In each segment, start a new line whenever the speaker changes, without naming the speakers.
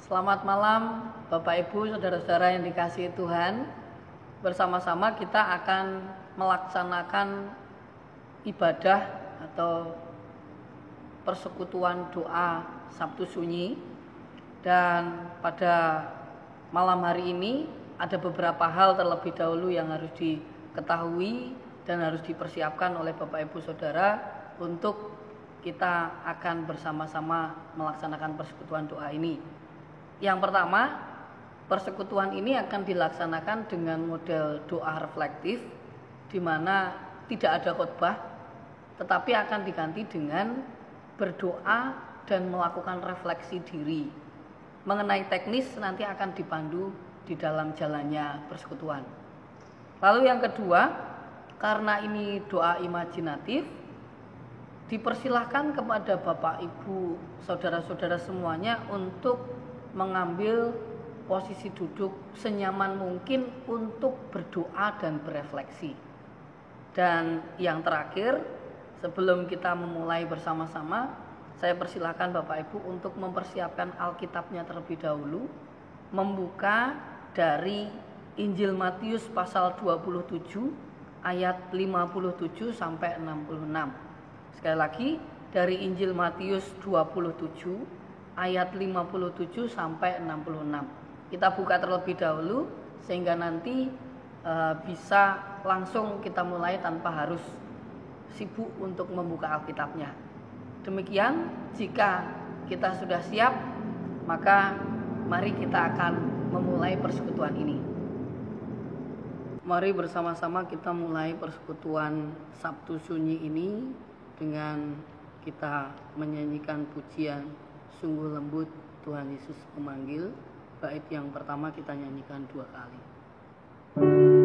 Selamat malam Bapak Ibu, saudara-saudara yang dikasihi Tuhan. Bersama-sama kita akan melaksanakan ibadah atau persekutuan doa Sabtu Sunyi. Dan pada malam hari ini ada beberapa hal terlebih dahulu yang harus diketahui dan harus dipersiapkan oleh Bapak Ibu Saudara untuk kita akan bersama-sama melaksanakan persekutuan doa ini. Yang pertama, persekutuan ini akan dilaksanakan dengan model doa reflektif, di mana tidak ada khotbah, tetapi akan diganti dengan berdoa dan melakukan refleksi diri. Mengenai teknis nanti akan dipandu di dalam jalannya persekutuan. Lalu yang kedua, karena ini doa imajinatif, dipersilahkan kepada Bapak Ibu, saudara-saudara semuanya untuk mengambil posisi duduk senyaman mungkin untuk berdoa dan berefleksi. Dan yang terakhir, sebelum kita memulai bersama-sama, saya persilahkan Bapak Ibu untuk mempersiapkan Alkitabnya terlebih dahulu, membuka dari Injil Matius pasal 27 ayat 57 sampai 66. Sekali lagi, dari Injil Matius 27 ayat 57 sampai 66. Kita buka terlebih dahulu sehingga nanti bisa langsung kita mulai tanpa harus sibuk untuk membuka Alkitabnya. Demikian, jika kita sudah siap, maka mari kita akan memulai persekutuan ini. Mari bersama-sama kita mulai persekutuan Sabtu Sunyi ini dengan kita menyanyikan pujian Sungguh Lembut Tuhan Yesus Memanggil. Bait yang pertama kita nyanyikan 2 kali.
Oh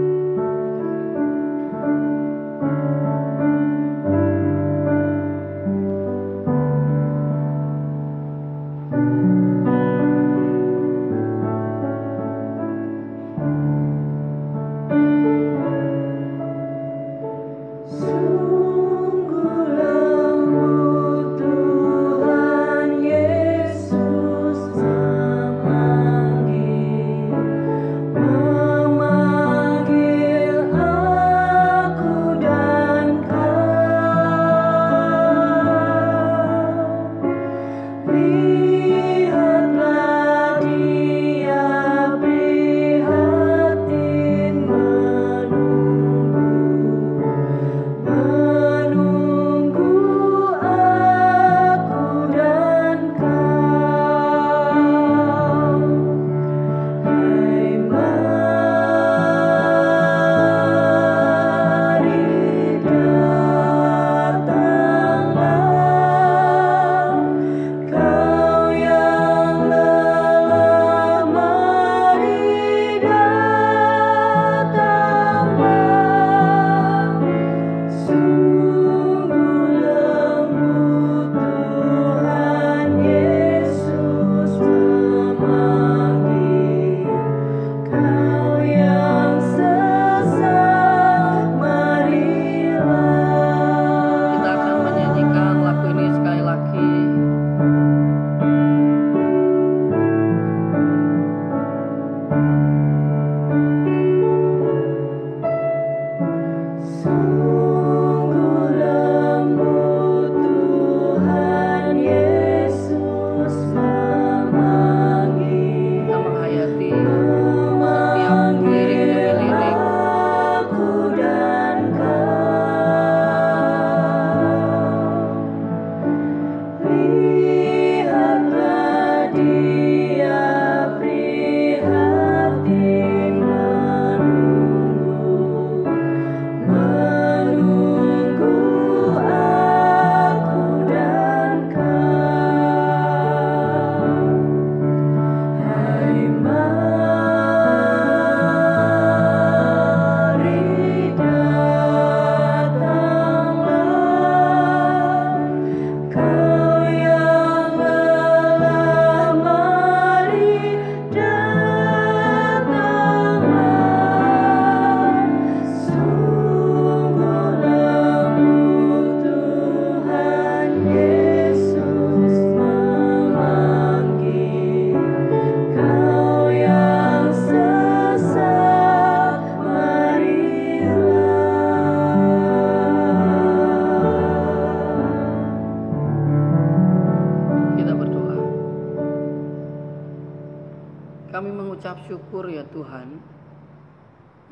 mengucap syukur ya Tuhan,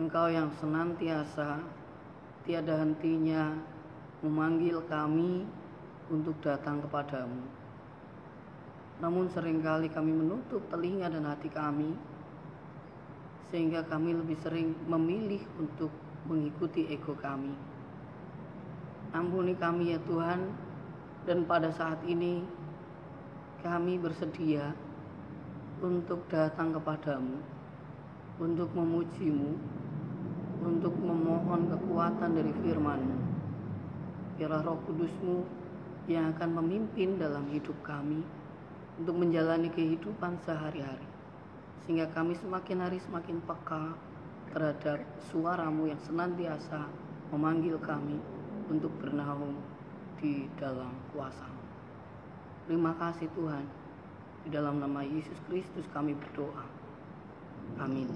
Engkau yang senantiasa tiada hentinya memanggil kami untuk datang kepadamu. Namun seringkali kami menutup telinga dan hati kami, sehingga kami lebih sering memilih untuk mengikuti ego kami. Ampuni kami ya Tuhan, dan pada saat ini kami bersedia untuk datang kepadamu, untuk memuji-Mu, untuk memohon kekuatan dari firman-Mu. Biarlah Roh Kudus-Mu yang akan memimpin dalam hidup kami untuk menjalani kehidupan sehari-hari, sehingga kami semakin hari semakin peka terhadap suara-Mu yang senantiasa memanggil kami untuk bernaung di dalam kuasa-Mu. Terima kasih Tuhan. Di dalam nama Yesus Kristus kami berdoa. Amin.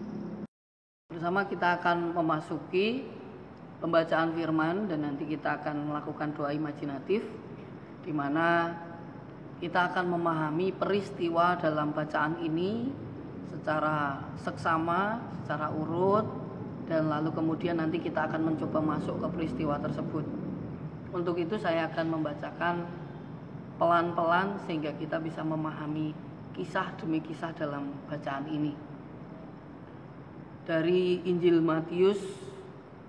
Bersama kita akan memasuki pembacaan firman, dan nanti kita akan melakukan doa imajinatif, di mana kita akan memahami peristiwa dalam bacaan ini secara seksama, secara urut, dan lalu kemudian nanti kita akan mencoba masuk ke peristiwa tersebut. Untuk itu saya akan membacakan pelan-pelan sehingga kita bisa memahami kisah demi kisah dalam bacaan ini. Dari Injil Matius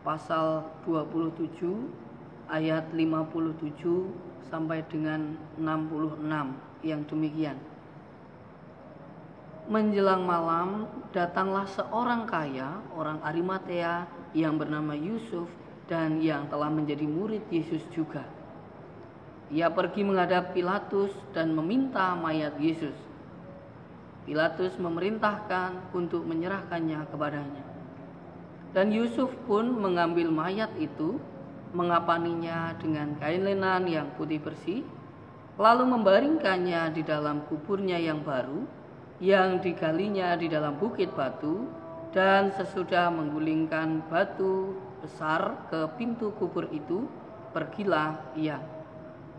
pasal 27 ayat 57 sampai dengan 66 yang demikian. Menjelang malam datanglah seorang kaya, orang Arimatea yang bernama Yusuf, dan yang telah menjadi murid Yesus juga. Ia pergi menghadap Pilatus dan meminta mayat Yesus. Pilatus memerintahkan untuk menyerahkannya kepadanya. Dan Yusuf pun mengambil mayat itu, mengapaninya dengan kain lenan yang putih bersih, lalu membaringkannya di dalam kuburnya yang baru, yang digalinya di dalam bukit batu, dan sesudah menggulingkan batu besar ke pintu kubur itu, pergilah ia.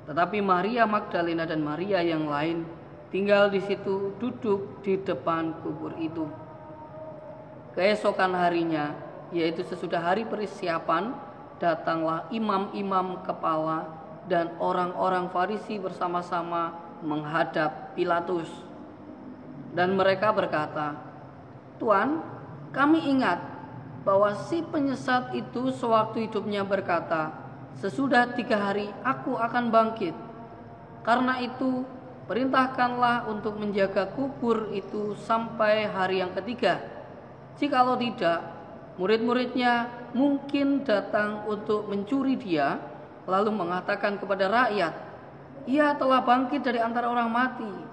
Tetapi Maria Magdalena dan Maria yang lain tinggal di situ, duduk di depan kubur itu. Keesokan harinya, yaitu sesudah hari persiapan, datanglah imam-imam kepala dan orang-orang Farisi bersama-sama menghadap Pilatus. Dan mereka berkata, "Tuan, kami ingat bahwa si penyesat itu sewaktu hidupnya berkata, 'Sesudah 3 hari aku akan bangkit.' Karena itu perintahkanlah untuk menjaga kubur itu sampai hari yang ketiga. Jikalau tidak, murid-muridnya mungkin datang untuk mencuri dia, lalu mengatakan kepada rakyat, 'Ia telah bangkit dari antara orang mati,'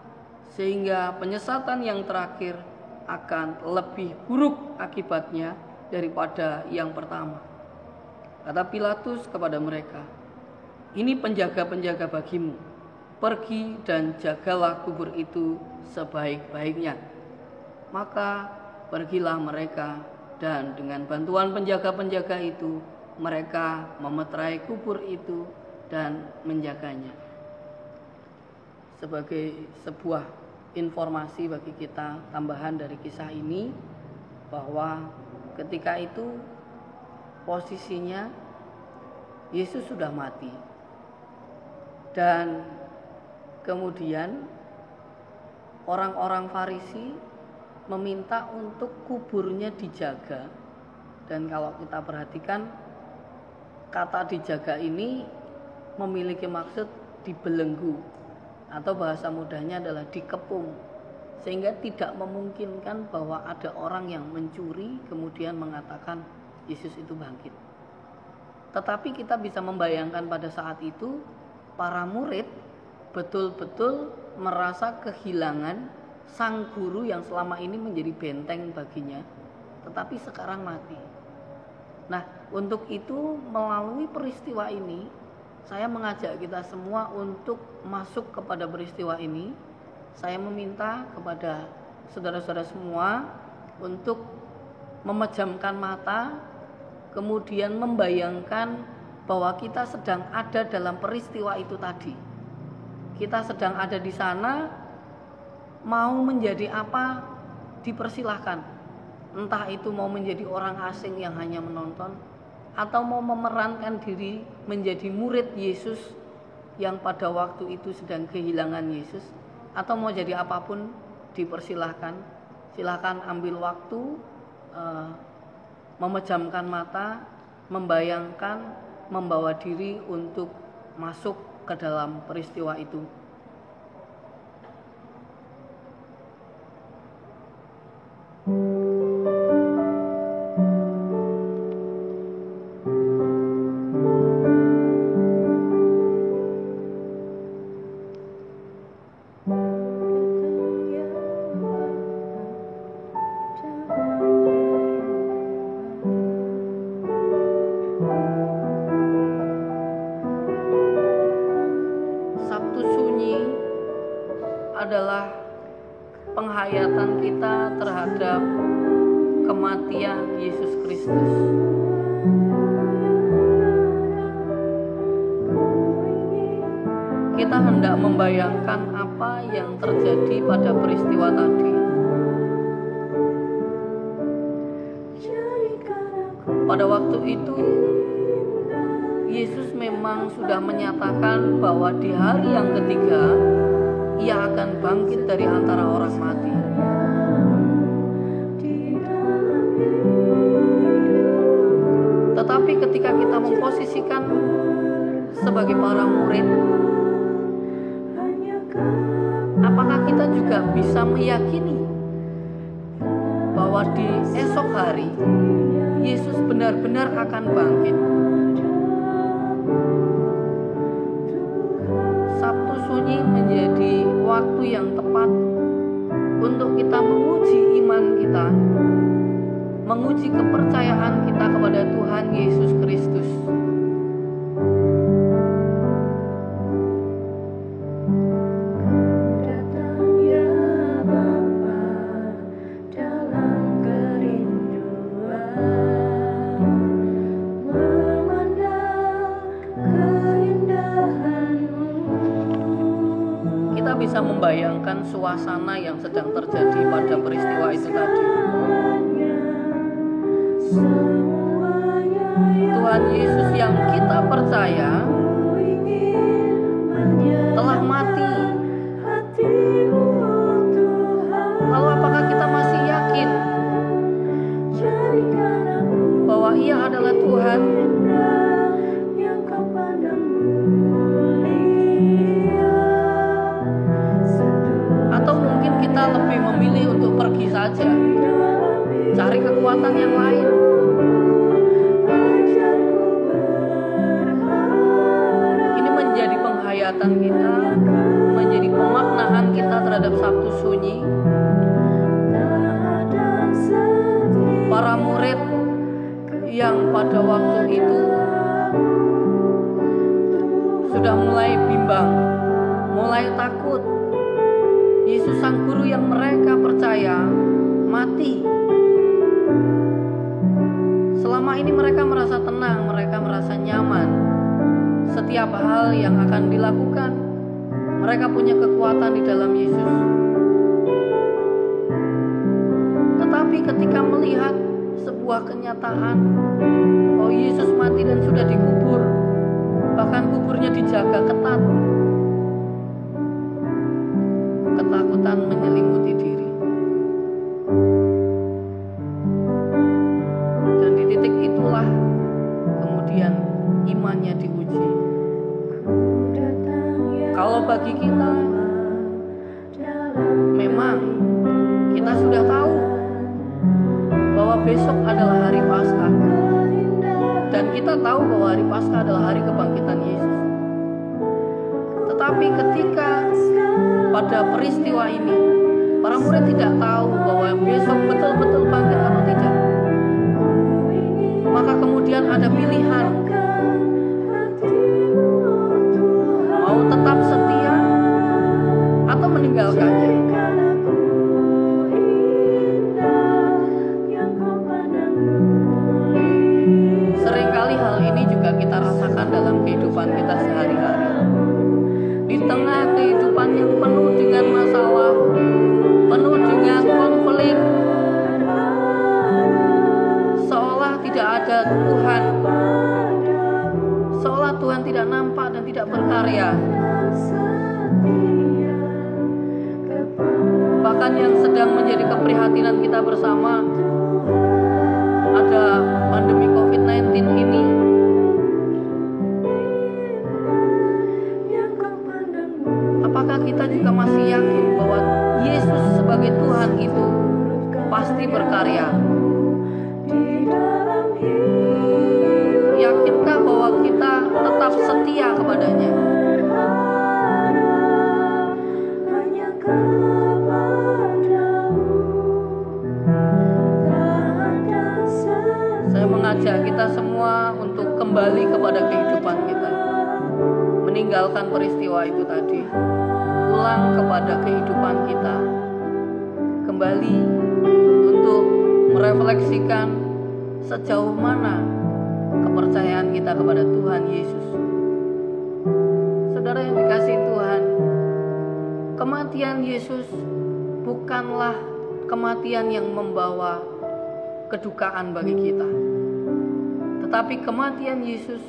sehingga penyesatan yang terakhir akan lebih buruk akibatnya daripada yang pertama." Kata Pilatus kepada mereka, "Ini penjaga-penjaga bagimu. Pergi dan jagalah kubur itu sebaik-baiknya." Maka pergilah mereka, dan dengan bantuan penjaga-penjaga itu, mereka memeterai kubur itu dan menjaganya. Sebagai sebuah informasi bagi kita tambahan dari kisah ini, bahwa ketika itu posisinya Yesus sudah mati, dan kemudian orang-orang Farisi meminta untuk kuburnya dijaga. Dan kalau kita perhatikan, kata dijaga ini memiliki maksud dibelenggu, atau bahasa mudahnya adalah dikepung, sehingga tidak memungkinkan bahwa ada orang yang mencuri kemudian mengatakan Yesus itu bangkit. Tetapi kita bisa membayangkan pada saat itu para murid betul-betul merasa kehilangan sang guru yang selama ini menjadi benteng baginya, tetapi sekarang mati. Nah, untuk itu melalui peristiwa ini, saya mengajak kita semua untuk masuk kepada peristiwa ini. Saya meminta kepada saudara-saudara semua untuk memejamkan mata, kemudian membayangkan bahwa kita sedang ada dalam peristiwa itu tadi. Kita sedang ada di sana, mau menjadi apa dipersilahkan. Entah itu mau menjadi orang asing yang hanya menonton, atau mau memerankan diri menjadi murid Yesus yang pada waktu itu sedang kehilangan Yesus, atau mau jadi apapun, dipersilahkan. Silahkan ambil waktu, memejamkan mata, membayangkan, membawa diri untuk masuk ke dalam peristiwa itu. Sabtu Sunyi adalah penghayatan kita terhadap kematian Yesus Kristus. Kita hendak membayangkan apa yang terjadi pada peristiwa tadi. Pada waktu itu Yesus memang sudah menyatakan bahwa di hari yang ketiga Ia akan bangkit dari antara orang mati. Tetapi ketika kita memposisikan sebagai para murid, apakah kita juga bisa meyakini bahwa di esok hari Yesus benar-benar akan bangkit? Sabtu Sunyi menjadi waktu yang tepat untuk kita menguji iman kita, menguji kepercayaan kita kepada Tuhan Yesus Kristus. Kita bisa membayangkan suasana yang sedang terjadi pada peristiwa itu tadi. Tuhan Yesus yang kita percaya telah mati. Lalu apakah kita masih yakin bahwa Ia adalah Tuhan? Atau mungkin kita lebih memilih untuk pergi saja, cari kekuatan yang lain? Ini menjadi penghayatan kita, menjadi pemaknaan kita terhadap Sabtu Sunyi. Para murid yang pada waktu itu sudah mulai bimbang, mulai takut. Yesus Sang Guru yang mereka percaya mati. Selama ini mereka merasa tenang, mereka merasa nyaman. Setiap hal yang akan dilakukan, mereka punya kekuatan di dalam Yesus. Tetapi ketika melihat sebuah kenyataan bahwa Yesus mati dan sudah dikubur, bahkan kuburnya dijaga ketat, ketakutan menyelimuti diri. Dan di titik itulah kemudian imannya diuji. Kalau bagi kita, memang kita sudah tahu bahwa besok adalah hari Paskah, dan kita tahu bahwa hari Paskah adalah hari kebangkitan Yesus. Tetapi ketika pada peristiwa ini para murid tidak tahu bahwa besok betul-betul bangkit atau tidak, maka kemudian ada pilihan, mau tetap setia atau meninggalkannya. Seringkali hal ini juga kita rasakan dalam kehidupan kita sehari-hari. Di tengah kehidupan yang penuh dengan masalah, penuh dengan konflik, berkarya. Bahkan yang sedang menjadi keprihatinan kita bersama, ada pandemi COVID-19 ini. Apakah kita juga masih yakin bahwa Yesus sebagai Tuhan itu pasti berkarya? Yakinkah bahwa kita tetap setia kepadanya? Saya mengajak kita semua untuk kembali kepada kehidupan kita, meninggalkan peristiwa itu tadi, pulang kepada kehidupan kita, kembali untuk merefleksikan sejauh mana kepercayaan kita kepada Tuhan Yesus. Saudara yang dikasihi Tuhan, kematian Yesus bukanlah kematian yang membawa kedukaan bagi kita, tetapi kematian Yesus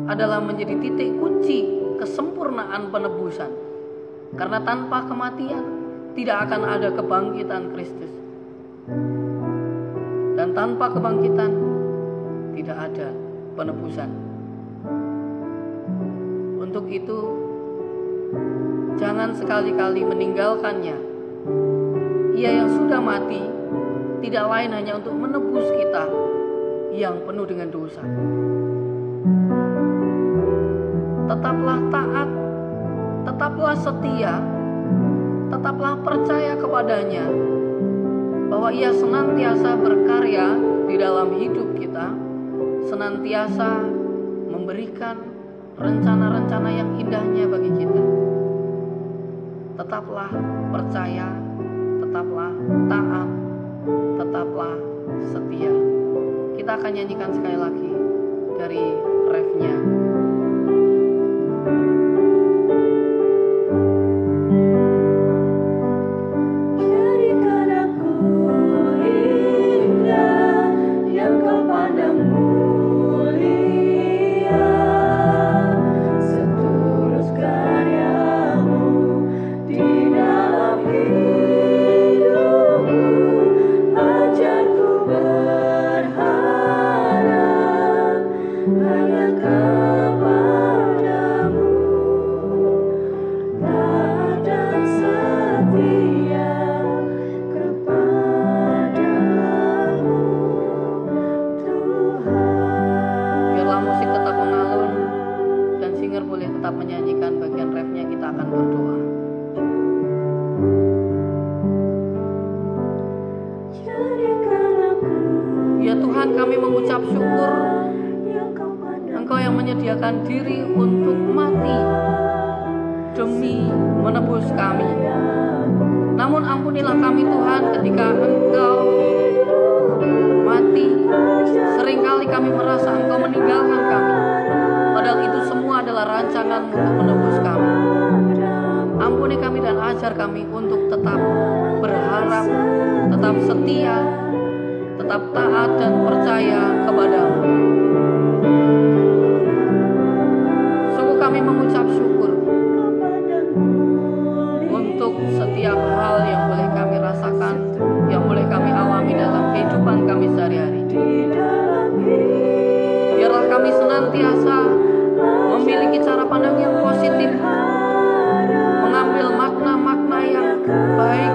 adalah menjadi titik kunci kesempurnaan penebusan. Karena tanpa kematian tidak akan ada kebangkitan Kristus, dan tanpa kebangkitan tidak ada penebusan. Untuk itu, jangan sekali-kali meninggalkannya. Ia yang sudah mati tidak lain hanya untuk menebus kita yang penuh dengan dosa. Tetaplah taat, tetaplah setia, tetaplah percaya kepadanya, bahwa ia senantiasa berkarya di dalam hidup kita, senantiasa memberikan rencana-rencana yang indahnya bagi kita. Tetaplah percaya, tetaplah taat, tetaplah setia. Kita akan nyanyikan sekali lagi dari refnya. Menyediakan diri untuk mati demi menebus kami. Namun ampunilah kami Tuhan, ketika Engkau mati, seringkali kami merasa Engkau meninggalkan kami, padahal itu semua adalah rancangan untuk menebus kami. Ampuni kami dan ajar kami untuk tetap berharap, tetap setia, tetap taat dan percaya kepadamu. Kami mengucap syukur untuk setiap hal yang boleh kami rasakan, yang boleh kami alami dalam kehidupan kami sehari-hari. Biarlah kami senantiasa memiliki cara pandang yang positif, mengambil makna-makna yang baik,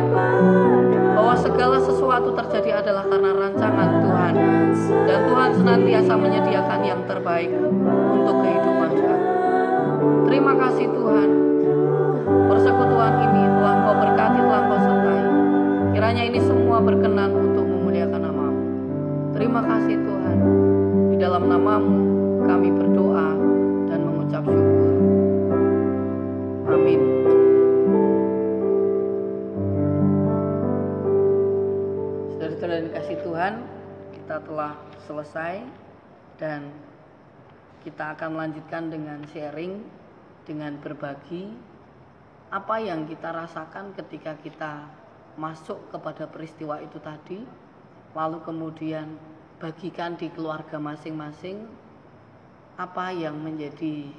bahwa segala sesuatu terjadi adalah karena rancangan Tuhan, dan Tuhan senantiasa menyediakan yang terbaik untuk kehidupan kami. Terima kasih Tuhan, persekutuan ini telah Kau berkati, telah Kau sertai. Kiranya ini semua berkenan untuk memuliakan nama-Mu. Terima kasih Tuhan, di dalam nama-Mu kami berdoa dan mengucap syukur. Amin. Saudara-saudara yang dikasihi Tuhan, kita telah selesai dan kita akan melanjutkan dengan sharing, dengan berbagi apa yang kita rasakan ketika kita masuk kepada peristiwa itu tadi, lalu kemudian bagikan di keluarga masing-masing apa yang menjadi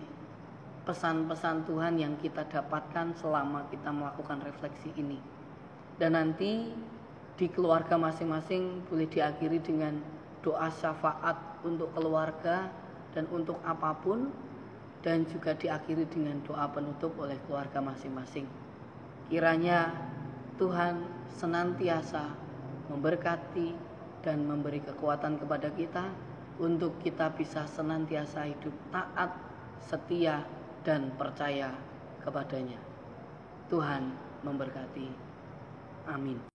pesan-pesan Tuhan yang kita dapatkan selama kita melakukan refleksi ini. Dan nanti di keluarga masing-masing boleh diakhiri dengan doa syafaat untuk keluarga dan untuk apapun, dan juga diakhiri dengan doa penutup oleh keluarga masing-masing. Kiranya Tuhan senantiasa memberkati dan memberi kekuatan kepada kita untuk kita bisa senantiasa hidup taat, setia, dan percaya kepadanya. Tuhan memberkati. Amin.